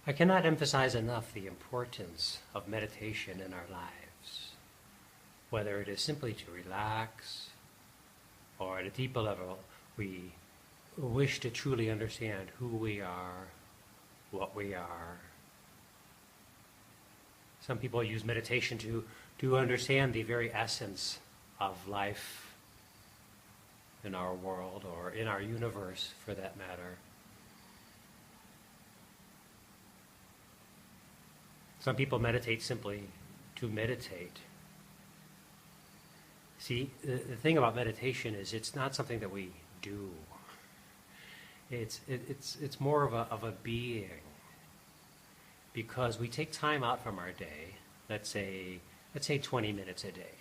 I cannot emphasize enough the importance of meditation in our lives, whether it is simply to relax or at a deeper level we wish to truly understand who we are, what we are. Some people use meditation to understand the very essence of life in our world or in our universe for that matter. Some people meditate simply to meditate. See, the thing about meditation is it's not something that we do. It's more of a being, because we take time out from our day. Let's say 20 minutes a day.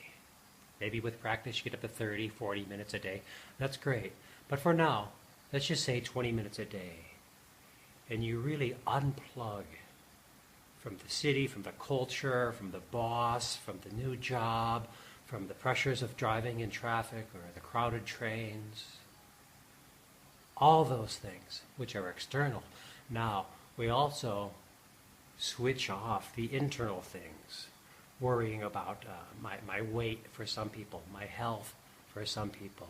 Maybe with practice you get up to 30, 40 minutes a day. That's great. But for now, let's just say 20 minutes a day. And you really unplug from the city, from the culture, from the boss, from the new job, from the pressures of driving in traffic or the crowded trains. All those things which are external. Now, we also switch off the internal things, worrying about my weight for some people, my health for some people,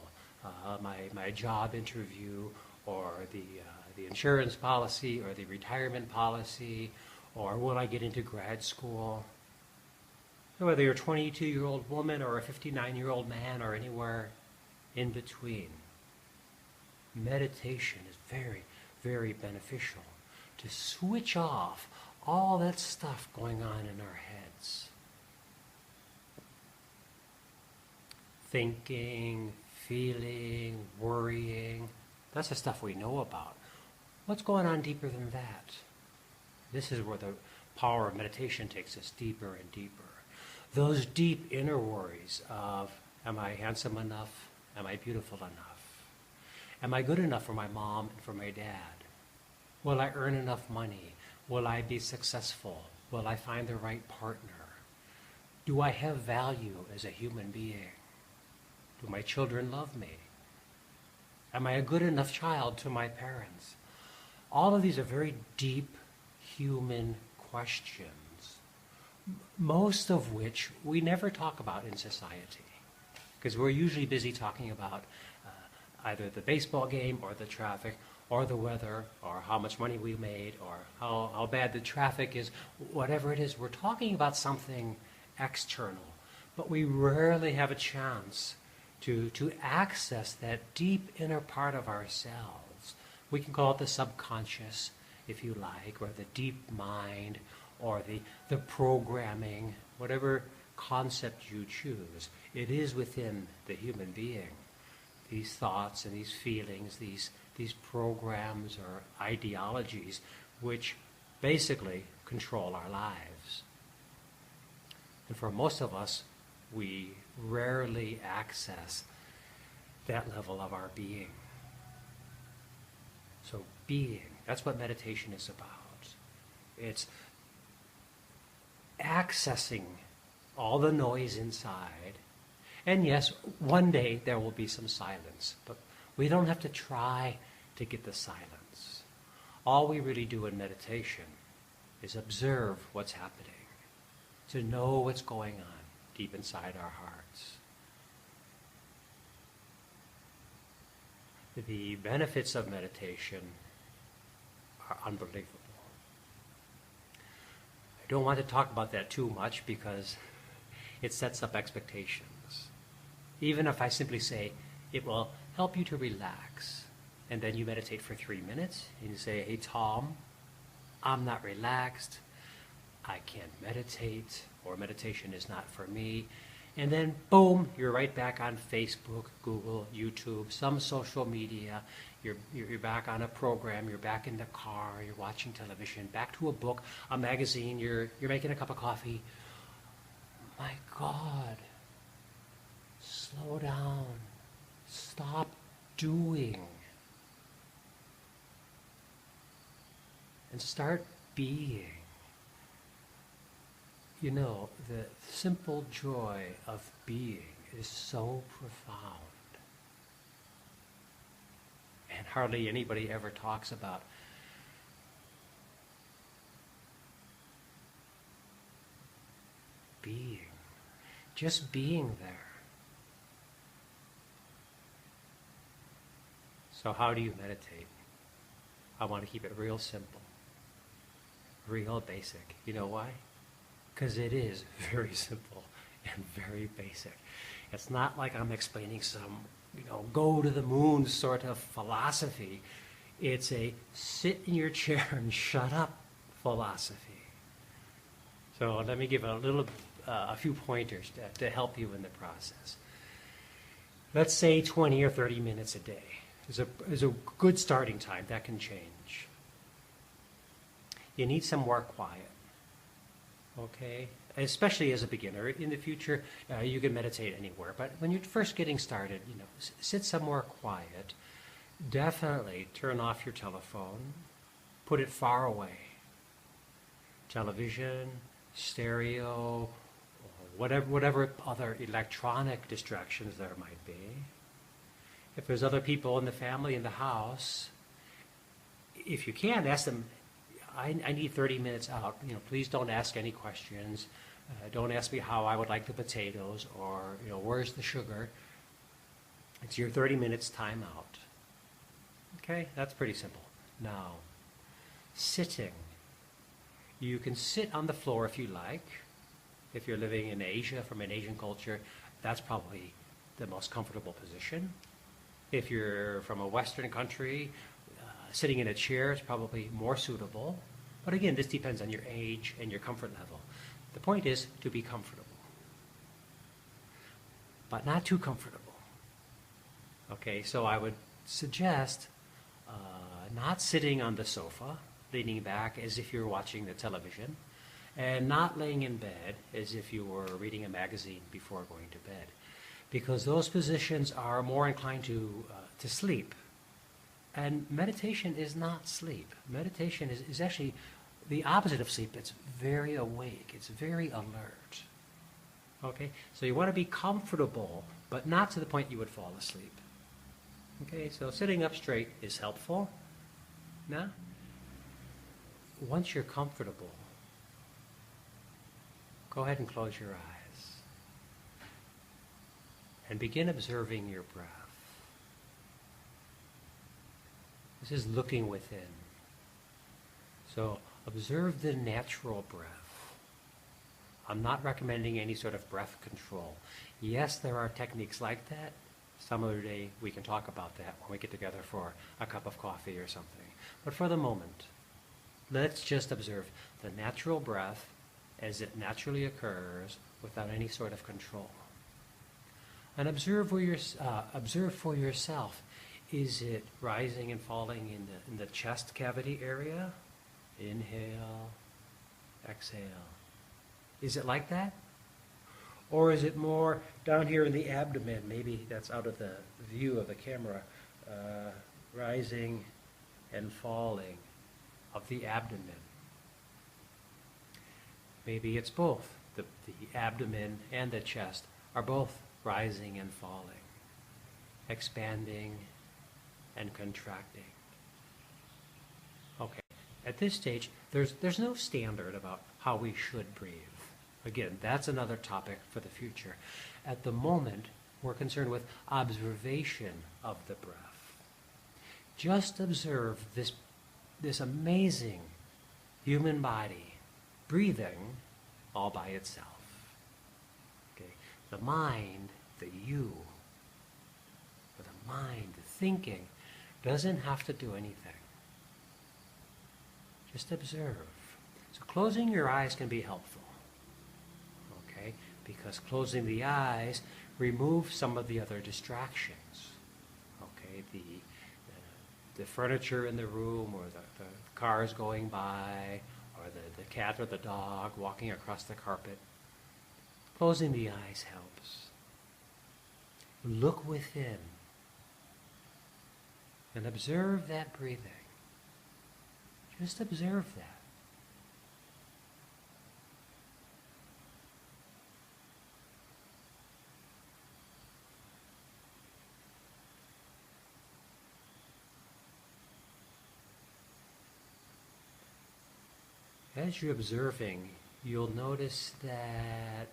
my job interview, or the insurance policy, or the retirement policy, or will I get into grad school? Whether you're a 22-year-old woman or a 59-year-old man or anywhere in between, meditation is very, very beneficial to switch off all that stuff going on in our heads. Thinking, feeling, worrying, that's the stuff we know about. What's going on deeper than that? This is where the power of meditation takes us deeper and deeper. Those deep inner worries of, am I handsome enough? Am I beautiful enough? Am I good enough for my mom and for my dad? Will I earn enough money? Will I be successful? Will I find the right partner? Do I have value as a human being? Do my children love me? Am I a good enough child to my parents? All of these are very deep human questions, most of which we never talk about in society, because we're usually busy talking about either the baseball game or the traffic or the weather or how much money we made or how bad the traffic is. Whatever it is, we're talking about something external, but we rarely have a chance to access that deep inner part of ourselves. We can call it the subconscious, if you like, or the deep mind, or the programming, whatever concept you choose. It is within the human being. These thoughts and these feelings, these programs or ideologies, which basically control our lives. And for most of us, we rarely access that level of our being. So being, that's what meditation is about. It's accessing all the noise inside. And yes, one day there will be some silence, but we don't have to try to get the silence. All we really do in meditation is observe what's happening, to know what's going on deep inside our hearts. The benefits of meditation are unbelievable. I don't want to talk about that too much because it sets up expectations. Even if I simply say, it will help you to relax, and then you meditate for 3 minutes, and you say, hey Tom, I'm not relaxed, I can't meditate, or meditation is not for me, and then boom, you're right back on Facebook, Google, YouTube, some social media, you're back on a program, you're back in the car, you're watching television, back to a book, a magazine, you're making a cup of coffee. My God, slow down, stop doing, and start being. You know, the simple joy of being is so profound. And hardly anybody ever talks about being. Just being there. So how do you meditate? I want to keep it real simple. Real basic. You know why? Because it is very simple and very basic. It's not like I'm explaining some, go to the moon sort of philosophy. It's a sit in your chair and shut up philosophy. So let me give a few pointers to help you in the process. Let's say 20 or 30 minutes a day is a good starting time. That can change. You need some more quiet, okay? Especially as a beginner. In the future, you can meditate anywhere. But when you're first getting started, sit somewhere quiet. Definitely turn off your telephone. Put it far away. Television, stereo, whatever other electronic distractions there might be. If there's other people in the family in the house, if you can, ask them, I need 30 minutes out. Please don't ask any questions. Don't ask me how I would like the potatoes or, where's the sugar. It's your 30 minutes time out. Okay, that's pretty simple. Now, sitting. You can sit on the floor if you like. If you're living in Asia, from an Asian culture, that's probably the most comfortable position. If you're from a Western country, sitting in a chair is probably more suitable. But again, this depends on your age and your comfort level. The point is to be comfortable, but not too comfortable. Okay, so I would suggest not sitting on the sofa, leaning back as if you're watching the television, and not laying in bed as if you were reading a magazine before going to bed, because those positions are more inclined to sleep. And meditation is not sleep. Meditation is actually the opposite of sleep. It's very awake. It's very alert. Okay? So you want to be comfortable, but not to the point you would fall asleep. Okay? So sitting up straight is helpful. Now, once you're comfortable, go ahead and close your eyes and begin observing your breath. This is looking within. So observe the natural breath. I'm not recommending any sort of breath control. Yes, there are techniques like that. Some other day we can talk about that when we get together for a cup of coffee or something. But for the moment, let's just observe the natural breath as it naturally occurs without any sort of control. And observe for yourself. Is it rising and falling in the chest cavity area? Inhale, exhale. Is it like that? Or is it more down here in the abdomen? Maybe that's out of the view of the camera. Rising and falling of the abdomen. Maybe it's both. The abdomen and the chest are both rising and falling, expanding and contracting. Okay, at this stage, there's no standard about how we should breathe. Again, that's another topic for the future. At the moment, we're concerned with observation of the breath. Just observe this amazing human body breathing all by itself. Okay, the mind, the you, or the mind, the thinking, doesn't have to do anything. Just observe. So closing your eyes can be helpful, okay? Because closing the eyes removes some of the other distractions, okay? The furniture in the room, or the cars going by, or the cat or the dog walking across the carpet. Closing the eyes helps. Look within and observe that breathing. Just observe that. As you're observing you'll notice that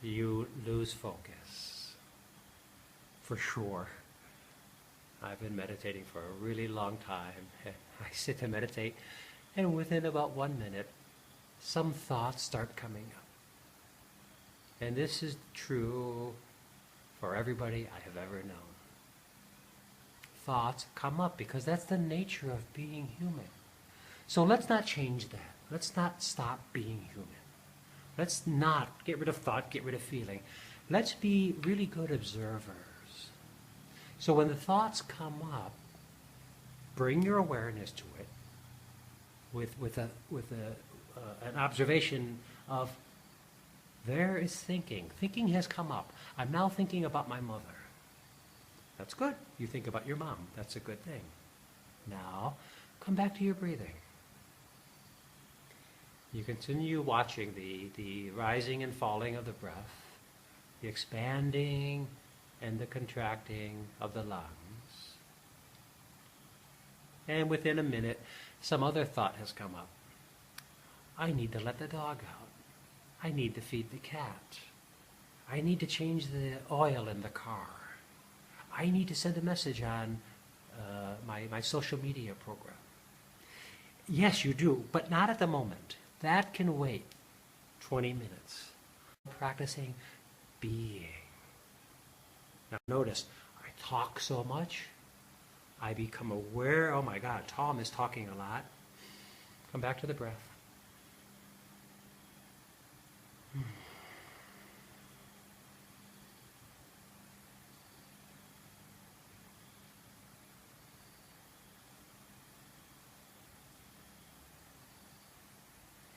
you lose focus. For sure. I've been meditating for a really long time. I sit to meditate, and within about 1 minute, some thoughts start coming up. And this is true for everybody I have ever known. Thoughts come up because that's the nature of being human. So let's not change that. Let's not stop being human. Let's not get rid of thought, get rid of feeling. Let's be really good observers. So when the thoughts come up, bring your awareness to it with an observation of, there is thinking. Thinking has come up. I'm now thinking about my mother. That's good. You think about your mom. That's a good thing. Now, come back to your breathing. You continue watching the rising and falling of the breath, the expanding and the contracting of the lungs. And within a minute, some other thought has come up. I need to let the dog out. I need to feed the cat. I need to change the oil in the car. I need to send a message on my social media program. Yes, you do, but not at the moment. That can wait 20 minutes. Practicing being. Now notice, I talk so much. I become aware, oh my God, Tom is talking a lot. Come back to the breath.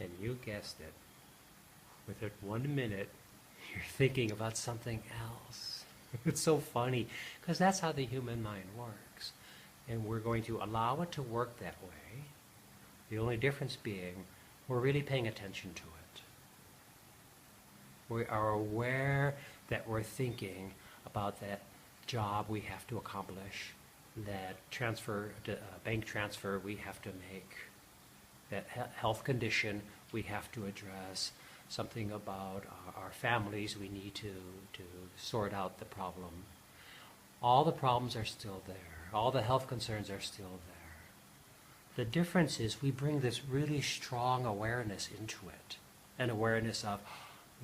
And you guessed it. Within 1 minute, you're thinking about something else. It's so funny, because that's how the human mind works. And we're going to allow it to work that way. The only difference being, we're really paying attention to it. We are aware that we're thinking about that job we have to accomplish, that bank transfer we have to make, that health condition we have to address, something about our families we need to sort out the problem. All the problems are still there. All the health concerns are still there. The difference is we bring this really strong awareness into it. An awareness of,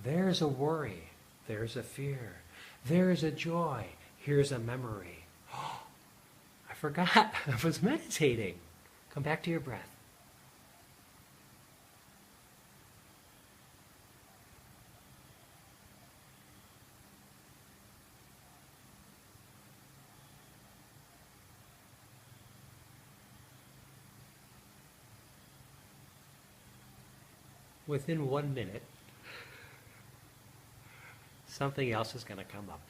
there's a worry, there's a fear, there's a joy, here's a memory. Oh, I forgot, I was meditating. Come back to your breath. Within 1 minute, something else is going to come up.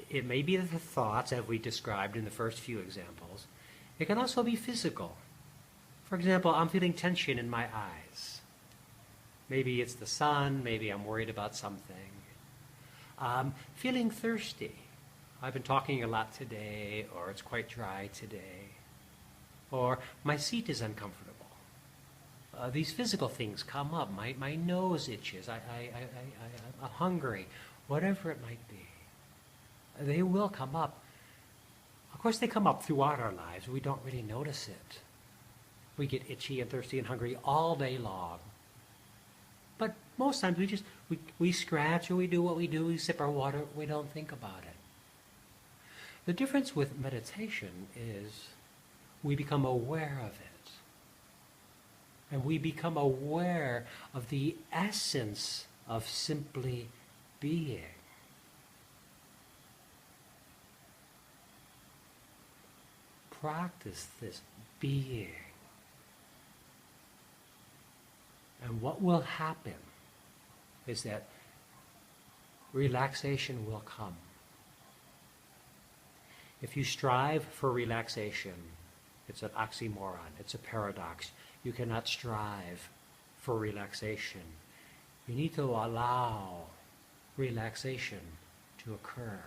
It may be the thoughts that we described in the first few examples. It can also be physical. For example, I'm feeling tension in my eyes. Maybe it's the sun, maybe I'm worried about something. Feeling thirsty. I've been talking a lot today, or it's quite dry today. Or my seat is uncomfortable. These physical things come up. My nose itches. I'm hungry. Whatever it might be. They will come up. Of course, they come up throughout our lives. We don't really notice it. We get itchy and thirsty and hungry all day long. But most times we scratch or we do what we do. We sip our water. We don't think about it. The difference with meditation is we become aware of it. And we become aware of the essence of simply being. Practice this being. And what will happen is that relaxation will come. If you strive for relaxation, it's an oxymoron, it's a paradox. You cannot strive for relaxation. You need to allow relaxation to occur.